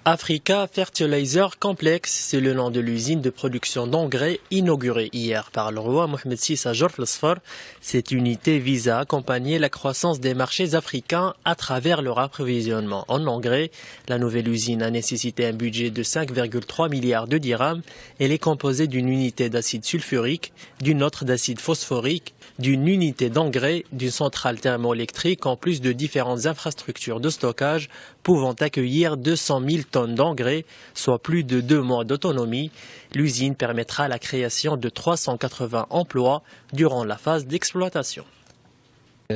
Africa Fertilizer Complex, c'est le nom de l'usine de production d'engrais inaugurée hier par le roi Mohamed VI à Jorf el-Sfar. Cette unité vise à accompagner la croissance des marchés africains à travers leur approvisionnement en engrais. La nouvelle usine a nécessité un budget de 5,3 milliards de dirhams. Elle est composée d'une unité d'acide sulfurique, d'une autre d'acide phosphorique, d'une unité d'engrais, d'une centrale thermoélectrique en plus de différentes infrastructures de stockage pouvant accueillir 200 000 tonnes d'engrais, soit plus de 2 mois d'autonomie. L'usine permettra la création de 380 emplois durant la phase d'exploitation.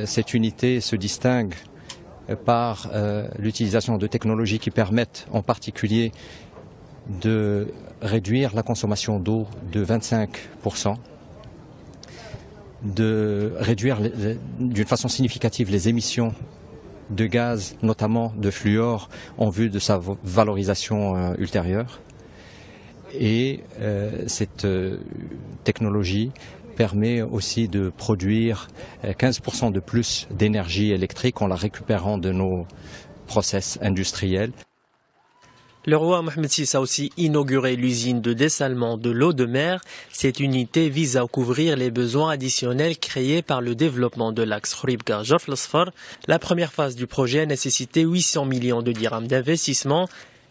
Cette unité se distingue par l'utilisation de technologies qui permettent en particulier de réduire la consommation d'eau de 25%, de réduire d'une façon significative les émissions de gaz, notamment de fluor, en vue de sa valorisation ultérieure. Et cette technologie permet aussi de produire 15% de plus d'énergie électrique en la récupérant de nos process industriels. Le roi Mohamed VI a aussi inauguré l'usine de dessalement de l'eau de mer. Cette unité vise à couvrir les besoins additionnels créés par le développement de l'axe Khouribga-Jorf el-Sfar. La première phase du projet a nécessité 800 millions de dirhams d'investissement.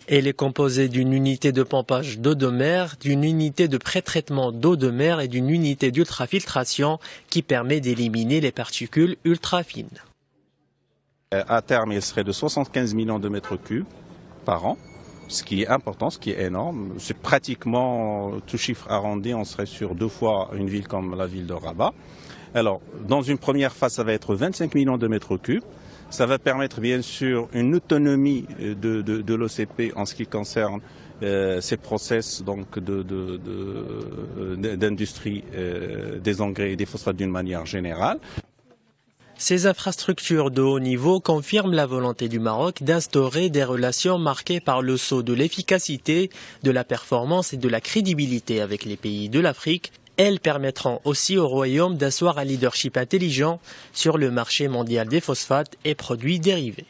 Elle est composée d'une unité de pompage d'eau de mer, d'une unité de pré-traitement d'eau de mer et d'une unité d'ultrafiltration qui permet d'éliminer les particules ultra fines. À terme, il serait de 75 millions de mètres cubes par an. Ce qui est important, ce qui est énorme. C'est pratiquement, tout chiffre arrondi, on serait sur 2 fois une ville comme la ville de Rabat. Alors, dans une première phase, ça va être 25 millions de mètres cubes. Ça va permettre bien sûr une autonomie de l'OCP en ce qui concerne ces process donc d'industrie des engrais et des phosphates d'une manière générale. Ces infrastructures de haut niveau confirment la volonté du Maroc d'instaurer des relations marquées par le sceau de l'efficacité, de la performance et de la crédibilité avec les pays de l'Afrique. Elles permettront aussi au Royaume d'asseoir un leadership intelligent sur le marché mondial des phosphates et produits dérivés.